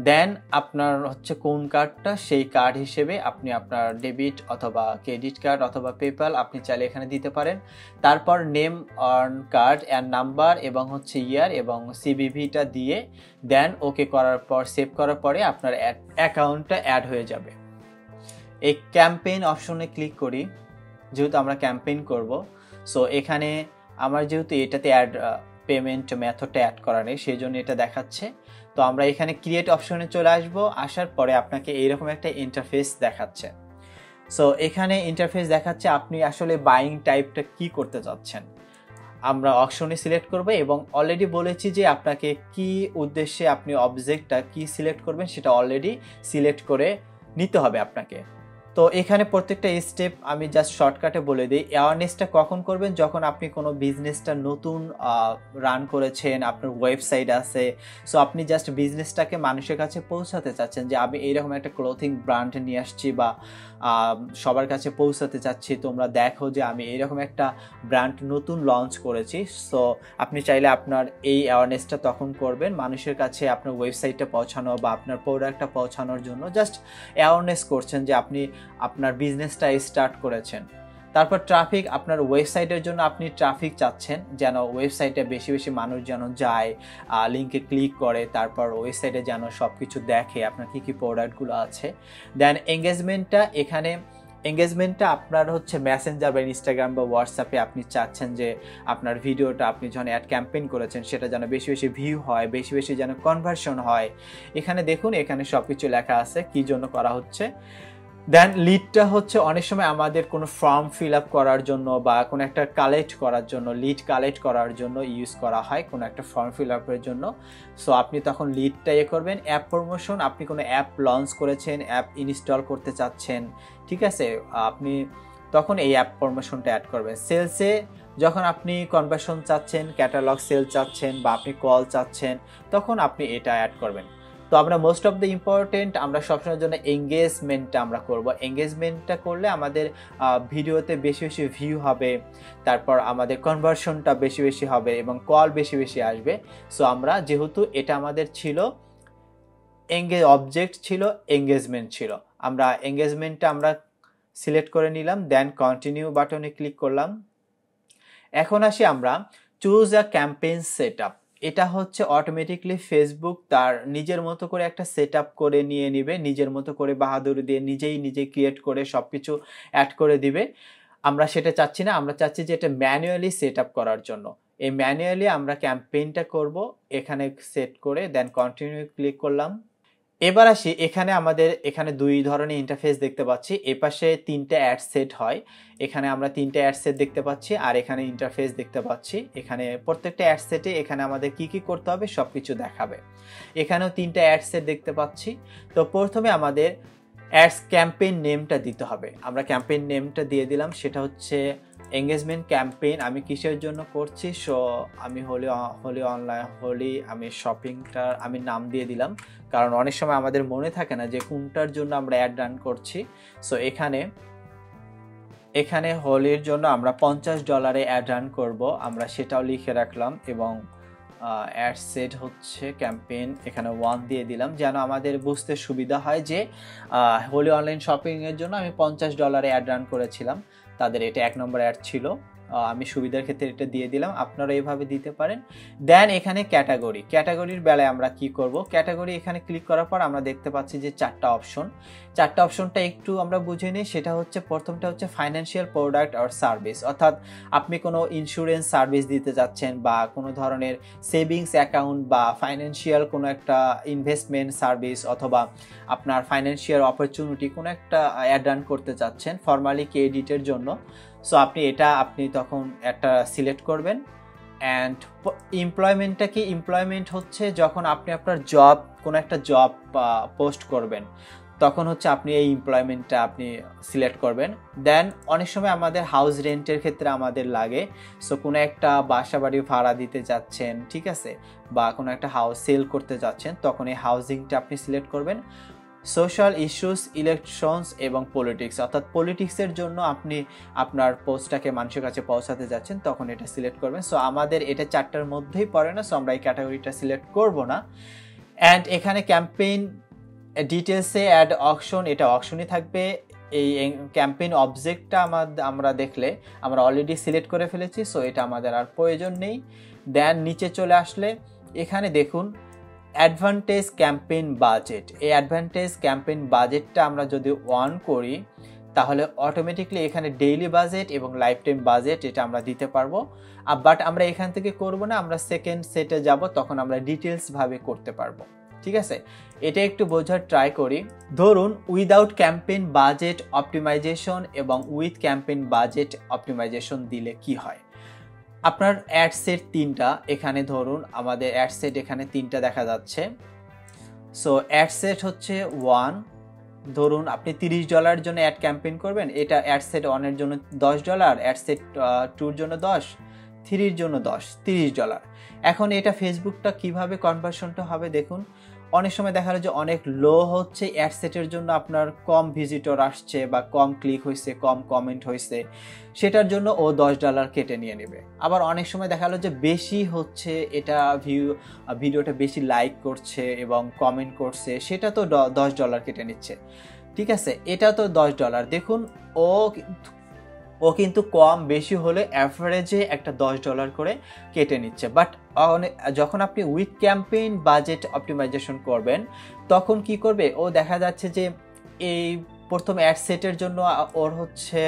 দেন আপনার হচ্ছে কোন কার্ডটা, সেই কার্ড হিসেবে আপনি আপনার ডেবিট অথবা ক্রেডিট কার্ড অথবা পেপ্যাল আপনি চাইলে এখানে দিতে পারেন। তারপর name on card and number এবং হচ্ছে ইয়ার এবং সিবিভিটা দিয়ে দেন ওকে করার পর সেভ করার পরে আপনার অ্যাকাউন্টটা অ্যাড হয়ে যাবে। এই ক্যাম্পেইন অপশনে ক্লিক করি, যেহেতু আমরা ক্যাম্পেইন করব। সো এখানে আমার যেহেতু এটাতে পেমেন্ট মেথডটা অ্যাড করা নেই, সেই জন্য এটা দেখাচ্ছে। তো আমরা এখানে ক্রিয়েট অপশনে চলে আসব। আসার পরে আপনাকে এইরকম একটা ইন্টারফেস দেখাচ্ছে। সো এখানে ইন্টারফেস দেখাচ্ছে আপনি আসলে বাইং টাইপটা কি করতে চাচ্ছেন। আমরা অপশনে সিলেক্ট করব এবং অলরেডি বলেছি যে আপনাকে কি উদ্দেশ্যে আপনি অবজেক্টটা কি সিলেক্ট করবেন সেটা অলরেডি সিলেক্ট করে নিতে হবে আপনাকে। তো এখানে প্রত্যেকটা স্টেপ আমি জাস্ট শর্টকাটে বলে দিই। অ্যাওয়ারনেসটা কখন করবেন, যখন আপনি কোনো বিজনেসটা নতুন রান করেছেন, আপনার ওয়েবসাইট আছে, সো আপনি জাস্ট বিজনেসটাকে মানুষের কাছে পৌঁছাতে চাচ্ছেন যে আমি এইরকম একটা ক্লোথিং ব্র্যান্ড নিয়ে আসছি বা সবার কাছে পৌঁছাতে চাচ্ছি, তোমরা দেখো যে আমি এইরকম একটা ব্র্যান্ড নতুন লঞ্চ করেছি। সো আপনি চাইলে আপনার এই অ্যাওয়ারনেসটা তখন করবেন, মানুষের কাছে আপনার ওয়েবসাইটটা পৌঁছানো বা আপনার প্রোডাক্টটা পৌঁছানোর জন্য জাস্ট অ্যাওয়ারনেস করছেন যে আপনি আপনার বিজনেসটা স্টার্ট করেছেন। তারপর ট্রাফিক, আপনার ওয়েবসাইটের জন্য আপনি ট্রাফিক চাচ্ছেন যেন ওয়েবসাইটে বেশি বেশি মানুষ যেন যায়, লিঙ্কে ক্লিক করে, তারপর ওয়েবসাইটে যেন সব কিছু দেখে আপনার কী কী প্রোডাক্টগুলো আছে। দেন এঙ্গেজমেন্টটা আপনার হচ্ছে মেসেঞ্জার বা ইনস্টাগ্রাম বা হোয়াটসঅ্যাপে আপনি চাচ্ছেন যে আপনার ভিডিওটা আপনি যখন অ্যাড ক্যাম্পেইন করেছেন সেটা যেন বেশি বেশি ভিউ হয়, বেশি বেশি যেন কনভার্সন হয়। এখানে দেখুন, এখানে সব কিছু লেখা আছে কী জন্য করা হচ্ছে। দেন লিডটা হচ্ছে অনেক সময় আমাদের কোনো ফর্ম ফিল আপ করার জন্য বা কোনো একটা কালেক্ট করার জন্য, লিড কালেক্ট করার জন্য ইউজ করা হয় কোনো একটা ফর্ম ফিল আপের জন্য। সো আপনি তখন লিডটা করবেন। অ্যাপ প্রমোশন, আপনি কোনো অ্যাপ লঞ্চ করেছেন, অ্যাপ ইনস্টল করতে চাচ্ছেন, ঠিক আছে, আপনি তখন এই অ্যাপ প্রমোশনটা অ্যাড করবেন। সেলসে যখন আপনি কনভার্সন চাচ্ছেন, ক্যাটালগ সেল চাচ্ছেন বা আপনি কল চাচ্ছেন, তখন আপনি এটা অ্যাড করবেন। তো আমরা মোস্ট অফ দ্য ইম্পর্টেন্ট আমরা সবসময়ের জন্য এঙ্গেজমেন্টটা আমরা করব। এঙ্গেজমেন্টটা করলে আমাদের ভিডিওতে বেশি বেশি ভিউ হবে, তারপর আমাদের কনভার্সনটা বেশি বেশি হবে এবং কল বেশি বেশি আসবে। সো আমরা যেহেতু এটা আমাদের ছিল অবজেক্ট ছিল এঙ্গেজমেন্ট ছিল, আমরা এঙ্গেজমেন্টটা আমরা সিলেক্ট করে নিলাম, দেন কন্টিনিউ বাটনে ক্লিক করলাম। এখন আসি আমরা চুজ আ ক্যাম্পেইন সেটআপ। এটা হচ্ছে অটোমেটিকলি ফেসবুক তার নিজের মতো করে একটা সেটআপ করে নিয়ে নিবে, নিজের মতো করে বাহাদুরি দিয়ে নিজেই ক্রিয়েট করে সবকিছু অ্যাড করে দিবে। আমরা সেটা চাচ্ছি না, আমরা চাচ্ছি যে এটা ম্যানুয়ালি সেটআপ করার জন্য। এই ম্যানুয়ালি আমরা ক্যাম্পেইনটা করব, এখানে সেট করে দেন কন্টিনিউ ক্লিক করলাম। এবার আসি এখানে আমাদের এখানে দুই ধরনের ইন্টারফেস দেখতে পাচ্ছি। এই পাশে তিনটে অ্যাড সেট হয়, এখানে আমরা তিনটে অ্যাড সেট দেখতে পাচ্ছি, আর এখানে ইন্টারফেস দেখতে পাচ্ছি। এখানে প্রত্যেকটা অ্যাড সেটে এখানে আমাদের কি করতে হবে সবকিছু দেখাবে। এখানেও তিনটে অ্যাড সেট দেখতে পাচ্ছি। তো প্রথমে আমাদের অ্যাডস ক্যাম্পেইন নেমটা দিতে হবে। আমরা ক্যাম্পেইন নেমটা দিয়ে দিলাম, সেটা হচ্ছে এঙ্গেজমেন্ট ক্যাম্পেইন। আমি কিসের জন্য করছি, সো আমি হোলি আমি শপিংটার আমি নাম দিয়ে দিলাম, কারণ অনেক সময় আমাদের মনে থাকে না যে কোনটার জন্য আমরা অ্যাড রান করছি। সো এখানে হোলির জন্য আমরা $50 অ্যাড রান করব, আমরা সেটাও লিখে রাখলাম। এবং অ্যাড সেট হচ্ছে ক্যাম্পেইন, এখানে 1 দিয়ে দিলাম, যেন আমাদের বুঝতে সুবিধা হয় যে হোলি অনলাইন শপিংয়ের জন্য আমি $50 অ্যাড রান করেছিলাম, তাদের এটা 1 নম্বর অ্যাড ছিল। আমি সুবিধার ক্ষেত্রে এটা দিয়ে দিলাম, আপনারা এইভাবে দিতে পারেন। দেন এখানে ক্যাটাগরির বেলায় আমরা কি করব, ক্যাটাগরি এখানে ক্লিক করার পর আমরা দেখতে পাচ্ছি যে চারটা অপশনটা একটু আমরা বুঝে নিই। সেটা হচ্ছে প্রথমটা হচ্ছে ফাইন্যান্সিয়াল প্রোডাক্ট আর সার্ভিস, অর্থাৎ আপনি কোনো ইন্স্যুরেন্স সার্ভিস দিতে যাচ্ছেন বা কোনো ধরনের সেভিংস অ্যাকাউন্ট বা ফাইন্যান্সিয়াল কোনো একটা ইনভেস্টমেন্ট সার্ভিস, অথবা আপনার ফাইন্যান্সিয়াল অপরচুনিটি কোনো একটা অ্যাড রান করতে চাচ্ছেন ফর্মালি ক্রেডিটের জন্য। সো আপনি তখন একটা সিলেক্ট করবেন। অ্যান্ড এমপ্লয়মেন্টটা কি, এমপ্লয়মেন্ট হচ্ছে যখন আপনি আপনার কোনো একটা জব পোস্ট করবেন, তখন হচ্ছে আপনি এই এমপ্লয়মেন্টটা আপনি সিলেক্ট করবেন। দেন অনেক সময় আমাদের হাউস রেন্টের ক্ষেত্রে আমাদের লাগে, সো কোনো একটা বাসা বাড়ি ভাড়া দিতে যাচ্ছেন, ঠিক আছে, বা কোনো একটা হাউস সেল করতে যাচ্ছেন, তখন এই হাউজিংটা আপনি সিলেক্ট করবেন। সোশ্যাল ইস্যুস, ইলেকশনস এবং পলিটিক্স, অর্থাৎ পলিটিক্সের জন্য আপনি আপনার পোস্টটাকে মানুষের কাছে পৌঁছাতে যাচ্ছেন, তখন এটা সিলেক্ট করবেন। সো আমাদের এটা চারটার মধ্যেই পড়ে না, সো আমরা এই ক্যাটাগরিটা সিলেক্ট করব না। অ্যান্ড এখানে ক্যাম্পেইন ডিটেলসে অ্যাড অকশন, এটা অকশনই থাকবে। এই ক্যাম্পেইন অবজেক্টটা আমরা দেখলে আমরা অলরেডি সিলেক্ট করে ফেলেছি, সো এটা আমাদের আর প্রয়োজন নেই। দেন নিচে চলে আসলে এখানে দেখুন অ্যাডভান্টেজ ক্যাম্পেইন বাজেট। এই অ্যাডভান্টেজ ক্যাম্পেইন বাজেটটা আমরা যদি অন করি, তাহলে অটোমেটিকলি এখানে ডেইলি বাজেট এবং লাইফ টাইম বাজেট এটা আমরা দিতে পারবো। বাট আমরা এখান থেকে করব না, আমরা সেকেন্ড সেটে যাব, তখন আমরা ডিটেলস ভাবে করতে পারবো। ঠিক আছে, এটা একটু বোঝার ট্রাই করি। ধরুন উইদাউট ক্যাম্পেইন বাজেট অপটিমাইজেশন এবং উইথ ক্যাম্পেইন বাজেট অপটিমাইজেশন দিলে কি হয়। আপনার অ্যাড সেট 3টা, এখানে ধরুন আমাদের অ্যাড সেট এখানে 3টা দেখা যাচ্ছে। সো অ্যাড সেট হচ্ছে 1, ধরুন আপনি $30 জন্য অ্যাড ক্যাম্পেইন করবেন, এটা অ্যাড সেট 1 এর জন্য $10, অ্যাড সেট 2 এর জন্য 10, 3 এর জন্য 10, $30। এখন এটা ফেসবুকটা কিভাবে কনভার্সনটা হবে দেখুন। অনেক সময় দেখা যায় যে অনেক লো হচ্ছে অ্যাড সেটের জন্য, আপনার কম ভিজিটর আসছে বা কম ক্লিক হয়েছে, কম কমেন্ট হয়েছে, সেটার জন্য ও $10 কেটে নিয়ে নেবে। আবার অনেক সময় দেখা গেল যে বেশি হচ্ছে, এটা ভিডিওটা বেশি লাইক করছে এবং কমেন্ট করছে, সেটা তো $10 কেটে নিচ্ছে। ঠিক আছে, এটা তো $10। দেখুন ও কিন্তু কম বেশি হলে অ্যাভারেজে একটা $10 করে কেটে নিচ্ছে। বাট যখন আপনি উইথ ক্যাম্পেইন বাজেট অপটিমাইজেশন করবেন, তখন কি করবে, ও দেখা যাচ্ছে যে এই প্রথম অ্যাড সেটের জন্য ওর হচ্ছে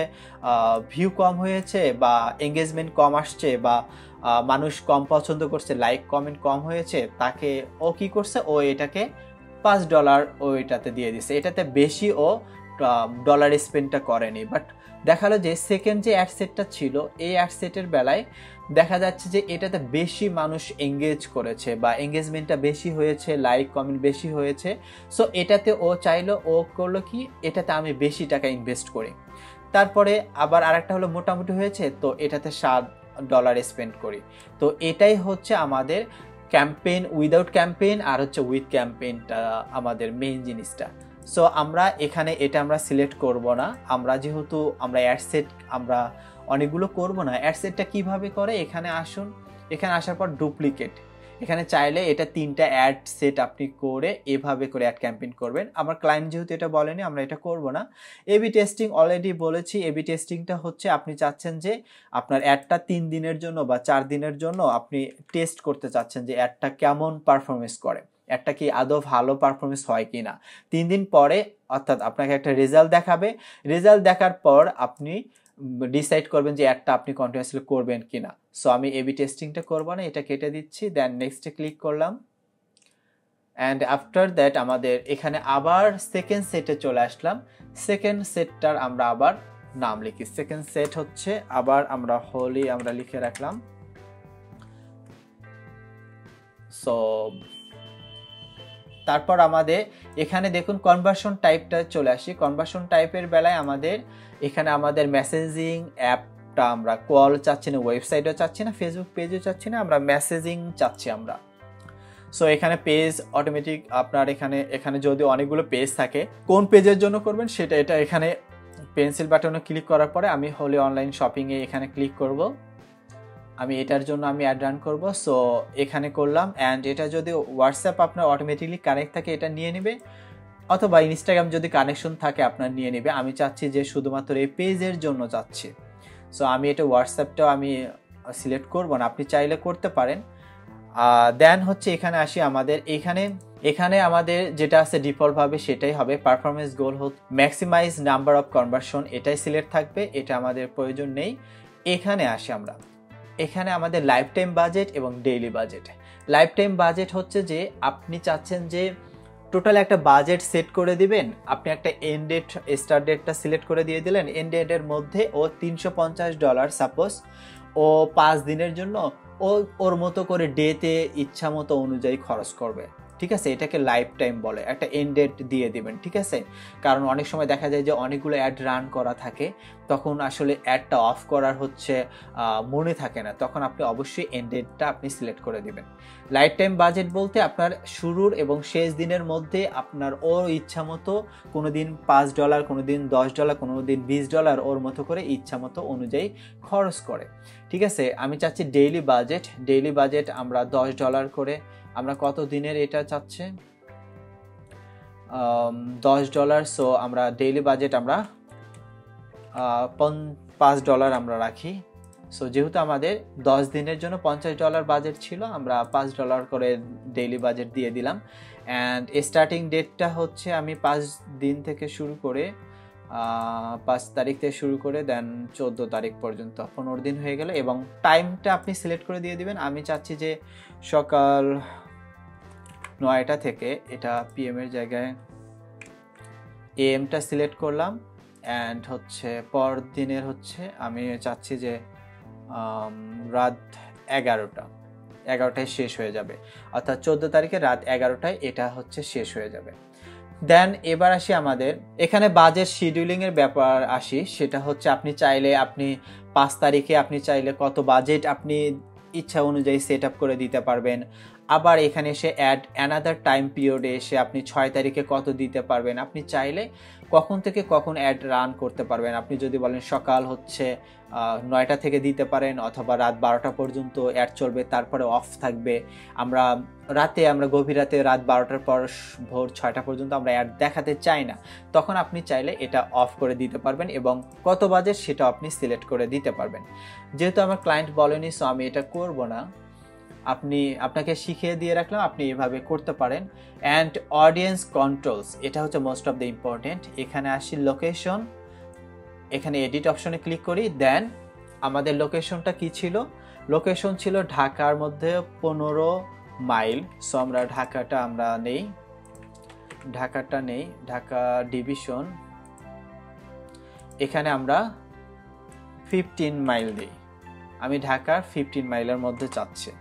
ভিউ কম হয়েছে বা এঙ্গেজমেন্ট কম আসছে বা মানুষ কম পছন্দ করছে, লাইক কমেন্ট কম হয়েছে, তাকে ও কি করছে, ও এটাকে $5 ও এটাতে দিয়ে দিচ্ছে, এটাতে বেশি ও ডলার স্পেন্ডটা করেনি। বাট দেখালো যে সেকেন্ড যে অ্যাড সেটটা ছিল, এই অ্যাড সেটের বেলায় দেখা যাচ্ছে যে এটাতে বেশি মানুষ এঙ্গেজ করেছে বা এঙ্গেজমেন্টটা বেশি হয়েছে, লাইক কমেন্ট বেশি হয়েছে। সো এটাতে ও চাইলো, ও করলো কি, এটাতে আমি বেশি টাকা ইনভেস্ট করি। তারপরে আবার আরেকটা হলো মোটামুটি হয়েছে, তো এটাতে $7 স্পেন্ড করি। তো এটাই হচ্ছে আমাদের ক্যাম্পেইন, উইদাউট ক্যাম্পেইন আর হচ্ছে উইথ ক্যাম্পেইনটা আমাদের মেইন জিনিসটা। সো আমরা এখানে এটা আমরা সিলেক্ট করব না, আমরা যেহেতু আমরা অ্যাড সেট আমরা অনেকগুলো করব না। অ্যাড সেটটা কীভাবে করে, এখানে আসুন, এখানে আসার পর ডুপ্লিকেট, এখানে চাইলে এটা 3টা অ্যাড সেট আপনি করে এভাবে করে অ্যাড ক্যাম্পেইন করবেন। আমার ক্লায়েন্ট যেহেতু এটা বলেনি, আমরা এটা করব না। এবি টেস্টিং অলরেডি বলেছি। এবি টেস্টিংটা হচ্ছে আপনি চাচ্ছেন যে আপনার অ্যাডটা 3 দিনের জন্য বা 4 দিনের জন্য আপনি টেস্ট করতে চাচ্ছেন যে অ্যাডটা কেমন পারফরমেন্স করে, অ্যাডটা কি আদৌ ভালো পারফরমেন্স হয় কি না। 3 দিন পরে অর্থাৎ আপনাকে একটা রেজাল্ট দেখাবে, রেজাল্ট দেখার পর আপনি ডিসাইড করবেন যে অ্যাডটা আপনি কন্টিনিউয়াসলি করবেন কিনা। সো আমি এবি টেস্টিংটা করব না, এটা কেটে দিচ্ছি, দেন নেক্সটে ক্লিক করলাম। অ্যান্ড আফটার দ্যাট আমাদের এখানে আবার সেকেন্ড সেটে চলে আসলাম। সেকেন্ড সেটটার আমরা আবার নাম লিখি। সেকেন্ড সেট হচ্ছে আবার আমরা হোলি আমরা লিখে রাখলাম। সো তারপর আমাদের এখানে দেখুন কনভার্সন টাইপটা চলে আসি। কনভার্সন টাইপের বেলায় আমাদের এখানে আমাদের মেসেজিং অ্যাপটা আমরা কল চাচ্ছি না, ওয়েবসাইটও চাচ্ছি না, ফেসবুক পেজও চাচ্ছি না, আমরা মেসেজিং চাচ্ছি আমরা। সো এখানে পেজ অটোমেটিক আপনার এখানে যদি অনেকগুলো পেজ থাকে, কোন পেজের জন্য করবেন সেটা এটা এখানে পেন্সিল বাটনে ক্লিক করার পরে আমি হলে অনলাইন শপিংয়ে এখানে ক্লিক করব। আমি এটার জন্য আমি অ্যাড রান করব। সো এখানে করলাম। অ্যান্ড এটা যদি হোয়াটসঅ্যাপ আপনার অটোমেটিকলি কানেক্ট থাকে এটা নিয়ে নেবে, অথবা ইনস্টাগ্রাম যদি কানেকশন থাকে আপনার নিয়ে নেবে। আমি চাচ্ছি যে শুধুমাত্র এই পেজের জন্য চাচ্ছি। সো আমি এটা হোয়াটসঅ্যাপটাও আমি সিলেক্ট করব না, আপনি চাইলে করতে পারেন। দেন হচ্ছে এখানে আসি আমাদের এখানে আমাদের যেটা আছে ডিফল্টভাবে সেটাই হবে। পারফরমেন্স গোল হোক ম্যাক্সিমাইজ নাম্বার অফ কনভার্সন, এটাই সিলেক্ট থাকবে, এটা আমাদের প্রয়োজন নেই। এখানে আসি আমরা, এখানে আমাদের লাইফ টাইম বাজেট এবং daily budget. Life time budget হচ্ছে যে আপনি চাচ্ছেন যে টোটাল একটা বাজেট সেট করে দিবেন, আপনি একটা এন্ড ডেট স্টার্ট ডেটটা সিলেক্ট করে দিয়ে দিলেন। এন্ড ডেটের মধ্যে ও $350 সাপোজ ও 5 দিনের জন্য ওর মতো করে ডেতে ইচ্ছা মতো অনুযায়ী খরচ করবে, ঠিক আছে। এটাকে লাইফ টাইম বলে, একটা এন্ড ডেট দিয়ে দিবেন, ঠিক আছে। কারণ অনেক সময় দেখা যায় যে অনেকগুলো অ্যাড রান করা থাকে, তখন আসলে অ্যাডটা অফ করার হচ্ছে মনে থাকে না, তখন আপনি অবশ্যই এন্ড ডেটটা আপনি সিলেক্ট করে দিবেন। লাইফ টাইম বাজেট বলতে আপনার শুরুর এবং শেষ দিনের মধ্যে আপনার ওর ইচ্ছা মতো কোনো দিন $5, কোনো দিন $10, কোনো দিন $20 ওর মতো করে ইচ্ছা মতো অনুযায়ী খরচ করে, ঠিক আছে। আমি চাচ্ছি ডেইলি বাজেট আমরা $10 করে, আমরা কত দিনের এটা চাচ্ছে $10। সো আমরা ডেইলি বাজেট আমরা $5 আমরা রাখি। সো যেহেতু আমাদের 10 দিনের জন্য $50 বাজেট ছিল, আমরা $5 করে ডেইলি বাজেট দিয়ে দিলাম। অ্যান্ড স্টার্টিং ডেটটা হচ্ছে আমি 5 দিন থেকে শুরু করে 5 তারিখ থেকে শুরু করে দেন 14 তারিখ পর্যন্ত 15 দিন হয়ে গেল। এবং টাইমটা আপনি সিলেক্ট করে দিয়ে দিবেন। আমি চাচ্ছি যে সকাল 9টা থেকে, এটা PM এর জায়গায় AM-টা সিলেক্ট করলাম। অ্যান্ড হচ্ছে পর দিনের হচ্ছে আমি চাচ্ছি যে রাত 11টায় শেষ হয়ে যাবে, অর্থাৎ 14 তারিখে রাত 11টায় এটা হচ্ছে শেষ হয়ে যাবে। দেন এবার আসি আমাদের এখানে বাজেট শিডিউলিংয়ের ব্যাপার আসি। সেটা হচ্ছে আপনি চাইলে 5 তারিখে আপনি চাইলে কত বাজেট আপনি ইচ্ছা অনুযায়ী সেট আপ করে দিতে পারবেন। আবার এখানে এসে অ্যাড অ্যানাদার টাইম পিরিয়ডে এসে আপনি 6 তারিখে কত দিতে পারবেন। আপনি চাইলে কখন থেকে কখন অ্যাড রান করতে পারবেন। আপনি যদি বলেন সকাল হচ্ছে 9টা থেকে দিতে পারেন, অথবা রাত 12টা পর্যন্ত অ্যাড চলবে, তারপরে অফ থাকবে। আমরা গভীর রাতে রাত 12টার পর ভোর 6টা পর্যন্ত আমরা অ্যাড দেখাতে চাই না, তখন আপনি চাইলে এটা অফ করে দিতে পারবেন এবং কত বাজেট সেটা আপনি সিলেক্ট করে দিতে পারবেন। যেহেতু আমার ক্লায়েন্ট বলেনি, সো আমি এটা করব না, আপনাকে শিখিয়ে দিয়ে রাখলাম, আপনি এভাবে করতে পারেন। অ্যান্ড অডিয়েন্স কন্ট্রোলস, এটা হচ্ছে মোস্ট অফ দ্য ইম্পর্টেন্ট। এখানে আসি লোকেশন, এখানে এডিট অপশনে ক্লিক করি। দেন আমাদের লোকেশনটা কি ছিল, লোকেশন ছিল ঢাকার মধ্যে 15 মাইল। সো আমরা ঢাকাটা নেই, ঢাকা ডিভিশন, এখানে আমরা 15 মাইল দিই। আমি ঢাকার 15 মাইলের মধ্যে চাচ্ছি,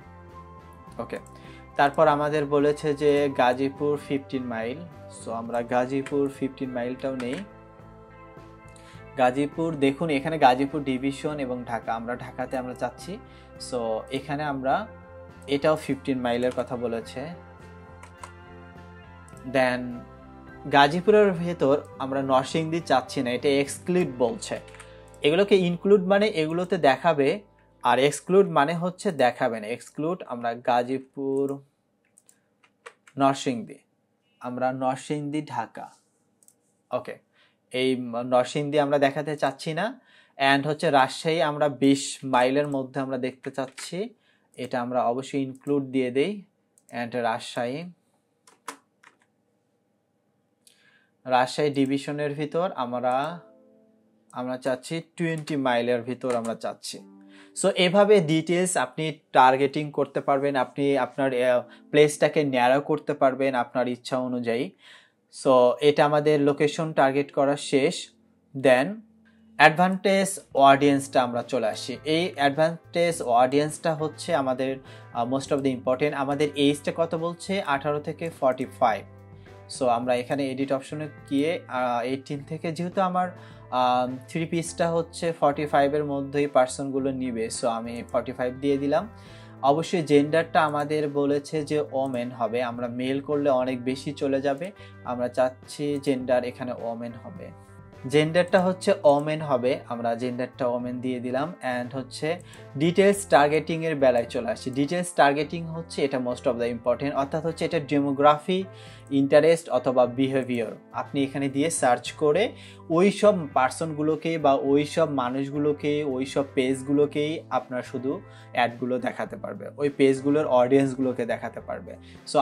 ওকে। তারপর আমাদের বলেছে যে গাজীপুর 15 মাইল। সো আমরা গাজীপুর 15 মাইলটাও নেই। গাজীপুর, দেখুন এখানে গাজীপুর ডিভিশন এবং ঢাকা, আমরা ঢাকাতে আমরা চাচ্ছি। সো এখানে আমরা এটাও 15 মাইলের কথা বলেছে। দেন গাজীপুরের ভেতর আমরা নরসিংদী চাচ্ছি না, এটা এক্সক্লুড বলছে। এগুলোকে ইনক্লুড মানে এগুলোতে দেখাবে, আর এক্সক্লুড মানে হচ্ছে দেখাবে না। এক্সক্লুড আমরা গাজীপুর, নরসিংদী, আমরা নরসিংদী ঢাকা, ওকে, এই নরসিংদী আমরা দেখাতে চাচ্ছি না। অ্যান্ড হচ্ছে রাজশাহী আমরা 20 মাইলের মধ্যে আমরা দেখতে চাচ্ছি, এটা আমরা অবশ্যই ইনক্লুড দিয়ে দেই। অ্যান্ড রাজশাহী ডিভিশনের ভিতর আমরা চাচ্ছি 20 মাইলের ভিতর আমরা চাচ্ছি। সো এভাবে ডিটেলস আপনি টার্গেটিং করতে পারবেন, আপনি আপনার প্লেসটাকে ন্যারো করতে পারবেন আপনার ইচ্ছা অনুযায়ী। সো এটা আমাদের লোকেশন টার্গেট করা শেষ। দেন অ্যাডভান্টেজ অডিয়েন্সটা আমরা চলে আসি। এই অ্যাডভান্টেজ অডিয়েন্সটা হচ্ছে আমাদের মোস্ট অফ দ্য ইম্পর্টেন্ট। আমাদের এজটা কত বলছে? 18 থেকে 45। সো আমরা এখানে এডিট অপশনে গিয়ে 18 থেকে, যেহেতু আমার 3 পিসটা হচ্ছে 45-এর মধ্যেই পার্সনগুলো নিবে, সো আমি 45 দিয়ে দিলাম। অবশ্যই জেন্ডারটা আমাদের বলেছে যে ওমেন হবে, আমরা মেল করলে অনেক বেশি চলে যাবে, আমরা চাচ্ছি জেন্ডার এখানে ওমেন হবে। জেন্ডারটা হচ্ছে ওমেন হবে, আমরা জেন্ডারটা ওমেন দিয়ে দিলাম। অ্যান্ড হচ্ছে ডিটেলস টার্গেটিং এর বেলায় চলে আসি। ডিটেলস টার্গেটিং হচ্ছে এটা মোস্ট অফ দ্য ইম্পর্টেন্ট, অর্থাৎ হচ্ছে এটা ডেমোগ্রাফি, ইন্টারেস্ট অথবা বিহেভিয়ার আপনি এখানে দিয়ে সার্চ করে ওই সব পার্সনগুলোকে বা ওই সব মানুষগুলোকে, ওই সব পেজগুলোকেই আপনার শুধু অ্যাডগুলো দেখাতে পারবে, ওই পেজগুলোর অডিয়েন্সগুলোকে দেখাতে পারবে। সো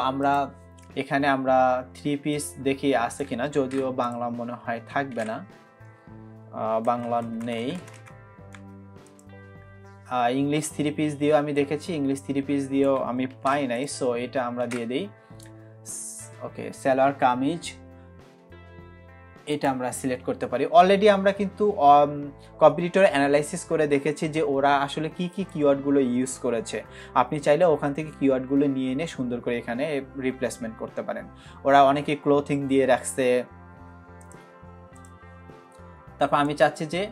এখানে আমরা 3 পিস দেখি আছে কিনা, যদিও বাংলা মনে হয় থাকবে না, বাংলা নেই। ইংলিশ 3 পিস দিয়েও আমি দেখেছি, ইংলিশ 3 পিস দিয়েও আমি পাই নাই, সো এটা আমরা দিয়ে দিই। ওকে, সালোয়ার কামিজ, এটা আমরা সিলেক্ট করতে পারি। অলরেডি আমরা কিন্তু কম্পিটিটর অ্যানালাইসিস করে দেখেছি যে ওরা আসলে কি কি কিওয়ার্ডগুলো ইউজ করেছে। আপনি চাইলে ওখান থেকে কিওয়ার্ডগুলো নিয়ে এনে সুন্দর করে এখানে রিপ্লেসমেন্ট করতে পারেন। ওরা অনেকে ক্লোথিং দিয়ে রাখছে, তারপর আমি চাচ্ছি যে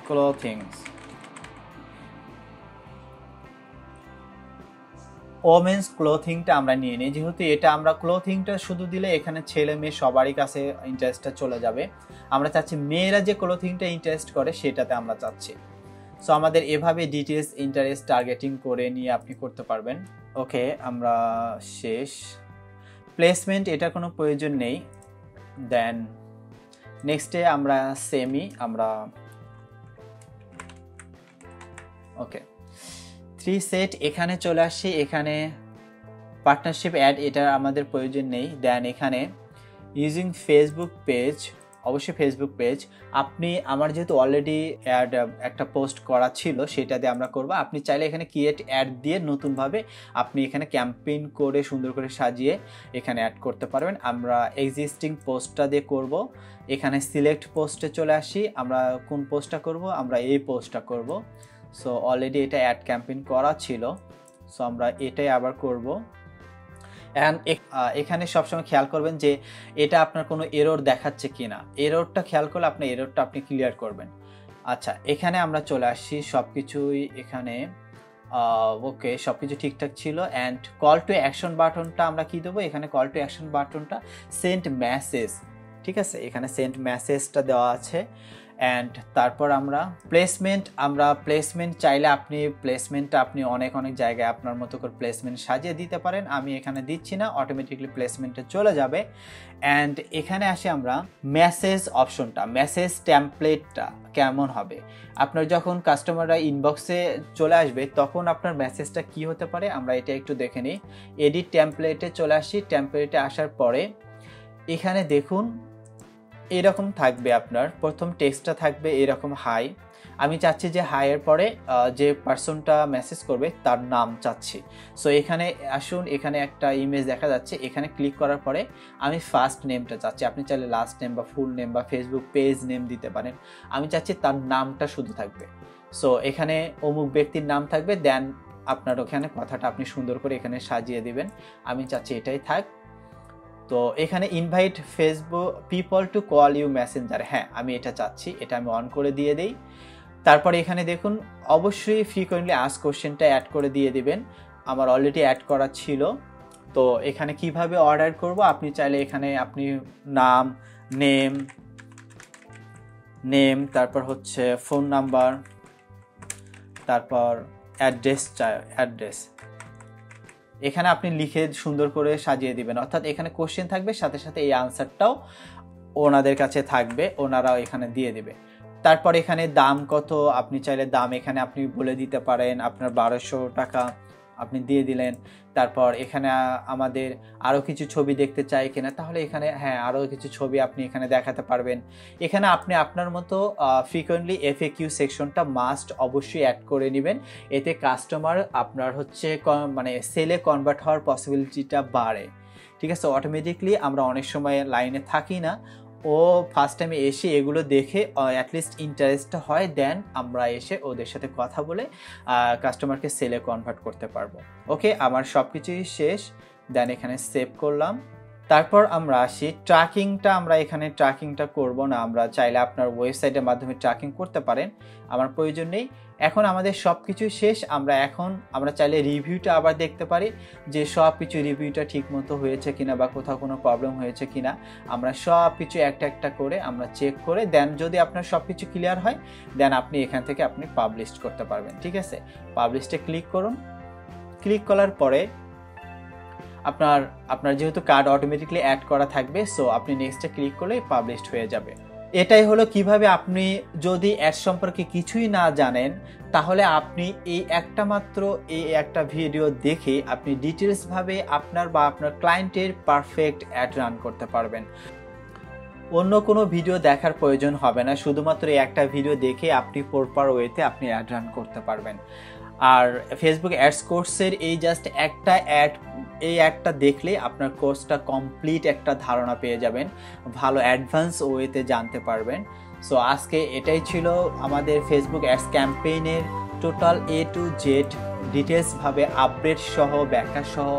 ক্লোথিংস, ওমেন্স ক্লোথিংটা আমরা নিয়ে নিই, যেহেতু এটা আমরা ক্লোথিংটা শুধু দিলে এখানে ছেলে মেয়ে সবারই কাছে ইন্টারেস্টটা চলে যাবে। আমরা চাচ্ছি মেয়েরা যে ক্লোথিংটা ইন্টারেস্ট করে সেটাতে আমরা চাচ্ছি। সো আমাদের এভাবে ডিটেলস ইন্টারেস্ট টার্গেটিং করে নিয়ে আপনি করতে পারবেন। ওকে, আমরা শেষ। প্লেসমেন্ট এটা কোনো প্রয়োজন নেই। দেন নেক্সটে আমরা আমরা ওকে 3 সেট এখানে চলে আসি। এখানে পার্টনারশিপ অ্যাড এটা আমাদের প্রয়োজন নেই। দেন এখানে ইউজিং ফেসবুক পেজ, অবশ্যই ফেসবুক পেজ। আমার যেহেতু অলরেডি অ্যাড একটা পোস্ট করা ছিল, সেটা দিয়ে আমরা করব। আপনি চাইলে এখানে ক্রিয়েট অ্যাড দিয়ে নতুনভাবে আপনি এখানে ক্যাম্পেইন করে সুন্দর করে সাজিয়ে এখানে অ্যাড করতে পারবেন। আমরা এক্সিস্টিং পোস্টটা দিয়ে করব। এখানে সিলেক্ট পোস্টে চলে আসি। আমরা কোন পোস্টটা করব? আমরা এই পোস্টটা করব। সো অলরেডি এটা অ্যাড ক্যাম্পেইন করা ছিল, সো আমরা এটাই আবার করব। অ্যান্ড এখানে সবসময় খেয়াল করবেন যে এটা আপনার কোনো এরর দেখাচ্ছে কিনা। এররটা খেয়াল করলে আপনি এররটা ক্লিয়ার করবেন। আচ্ছা, এখানে আমরা চলে আসছি, সবকিছুই এখানে ওকে, সবকিছু ঠিকঠাক ছিল। অ্যান্ড কল টু অ্যাকশন বাটনটা আমরা কি দেবো? এখানে কল টু অ্যাকশন বাটনটা সেন্ড মেসেজ, ঠিক আছে, এখানে সেন্ড মেসেজটা দেওয়া আছে। অ্যান্ড তারপর আমরা প্লেসমেন্ট চাইলে প্লেসমেন্টটা আপনি অনেক জায়গায় আপনার মতো করে প্লেসমেন্ট সাজিয়ে দিতে পারেন। আমি এখানে দিচ্ছি না, অটোমেটিকলি প্লেসমেন্টে চলে যাবে। অ্যান্ড এখানে আসি আমরা মেসেজ অপশনটা, মেসেজ টেমপ্লেটটা কেমন হবে। আপনার যখন কাস্টমাররা ইনবক্সে চলে আসবে তখন আপনার মেসেজটা কি হতে পারে আমরা এটা একটু দেখে নিই। এডিট টেমপ্লেটে চলে আসি। টেমপ্লেটে আসার পরে এখানে দেখুন এরকম থাকবে, আপনার প্রথম টেক্সটটা থাকবে এরকম হাই। আমি চাচ্ছি যে হাইয়ের পরে যে পার্সনটা মেসেজ করবে তার নাম চাচ্ছি। সো এখানে আসুন, এখানে একটা ইমেজ দেখা যাচ্ছে, এখানে ক্লিক করার পরে আমি ফার্স্ট নেমটা চাচ্ছি। আপনি চাইলে লাস্ট নেম বা ফুল নেম বা ফেসবুক পেজ নেম দিতে পারেন। আমি চাচ্ছি তার নামটা শুধু থাকবে। সো এখানে অমুক ব্যক্তির নাম থাকবে। দেন আপনার ওখানে কথাটা আপনি সুন্দর করে এখানে সাজিয়ে দিবেন। আমি চাচ্ছি এটাই থাক। তো এখানে invite Facebook people to call you messenger, হ্যাঁ আমি এটা চাচ্ছি, এটা আমি অন করে দিয়ে দিই। তারপরে এখানে দেখুন অবশ্যই ফ্রিকোয়েন্টলি আস্ক কোশ্চেনটা অ্যাড করে দিয়ে দিবেন। আমার অলরেডি অ্যাড করা ছিল। তো এখানে কিভাবে অর্ডার করব, আপনি চাইলে এখানে আপনি নাম, নেম, তারপর হচ্ছে ফোন নাম্বার, তারপর অ্যাড্রেস এখানে আপনি লিখে সুন্দর করে সাজিয়ে দিবেন। অর্থাৎ এখানে কোশ্চেন থাকবে, সাথে সাথে এই আনসারটাও ওনাদের কাছে থাকবে, ওনারাও এখানে দিয়ে দিবে। তারপর এখানে দাম কত, আপনি চাইলে দাম এখানে আপনি বলে দিতে পারেন, আপনার 1200 টাকা আপনি দিয়ে দিলেন। তারপর এখানে আমাদের আরও কিছু ছবি দেখতে চাই কিনা, তাহলে এখানে হ্যাঁ আরও কিছু ছবি আপনি এখানে দেখাতে পারবেন। এখানে আপনি আপনার মতো ফ্রিকোয়েন্টলি FAQ সেকশনটা মাস্ট অবশ্যই অ্যাড করে নেবেন। এতে কাস্টমার আপনার হচ্ছে মানে সেলে কনভার্ট হওয়ার পসিবিলিটিটা বাড়ে। ঠিক আছে, অটোমেটিকলি আমরা অনেক সময় লাইনে থাকি না, ও ফার্স্ট টাইমে এসে এগুলো দেখে অ্যাটলিস্ট ইন্টারেস্টটা হয়, দেন আমরা এসে ওদের সাথে কথা বলে কাস্টমারকে সেলে কনভার্ট করতে পারবো। ওকে, আমার সব কিছুই শেষ, দেন এখানে সেভ করলাম। তারপর আমরা আসি ট্র্যাকিংটা। আমরা এখানে ট্র্যাকিংটা করব না, আমরা চাইলে আপনার ওয়েবসাইটের মাধ্যমে ট্র্যাকিং করতে পারেন, আমার প্রয়োজন নেই। এখন আমাদের সব কিছু শেষ। আমরা চাইলে রিভিউটা আবার দেখতে পারি যে সব কিছু রিভিউটা ঠিক মতো হয়েছে কিনা বা কোথাও কোনো প্রবলেম হয়েছে কিনা। আমরা সব কিছু একটা একটা করে আমরা চেক করে দেন যদি আপনার সব কিছু ক্লিয়ার হয়, দেন আপনি এখান থেকে আপনি পাবলিশ করতে পারবেন। ঠিক আছে, পাবলিশে ক্লিক করুন। ক্লিক করার পরে আপনার যেহেতু কার্ড অটোমেটিকলি অ্যাড করা থাকবে, সো আপনি নেক্সটে ক্লিক করলে পাবলিশড হয়ে যাবে। এটাই হলো কিভাবে আপনি যদি অ্যাড সম্পর্কে কিছুই না জানেন, তাহলে আপনি এই একটা ভিডিও দেখে আপনি ডিটেলসভাবে আপনার বা আপনার ক্লায়েন্টের পারফেক্ট অ্যাড রান করতে পারবেন। অন্য কোনো ভিডিও দেখার প্রয়োজন হবে না, শুধুমাত্র এই একটা ভিডিও দেখে আপনি প্রপার ওয়েতে আপনি অ্যাড রান করতে পারবেন। আর ফেসবুক অ্যাডস কোর্সের এই জাস্ট একটা একটা দেখলে আপনার কোর্সটা কমপ্লিট একটা ধারণা পেয়ে যাবেন, ভালো অ্যাডভান্স ওয়েতে জানতে পারবেন। সো আজকে এটাই ছিল আমাদের ফেসবুক অ্যাডস ক্যাম্পেইনের টোটাল A to Z ডিটেলসভাবে আপডেট সহ ব্যাখ্যা সহ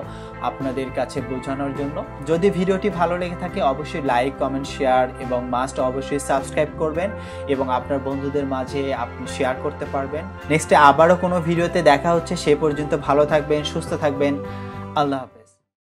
আপনাদের কাছে বোঝানোর জন্য। যদি ভিডিওটি ভালো লেগে থাকে অবশ্যই লাইক, কমেন্ট, শেয়ার এবং মাস্ট অবশ্যই সাবস্ক্রাইব করবেন এবং আপনার বন্ধুদের মাঝে আপনি শেয়ার করতে পারবেন। নেক্সটে আবারও কোনো ভিডিওতে দেখা হচ্ছে, সে পর্যন্ত ভালো থাকবেন, সুস্থ থাকবেন। আল্লাহ হাফেজ।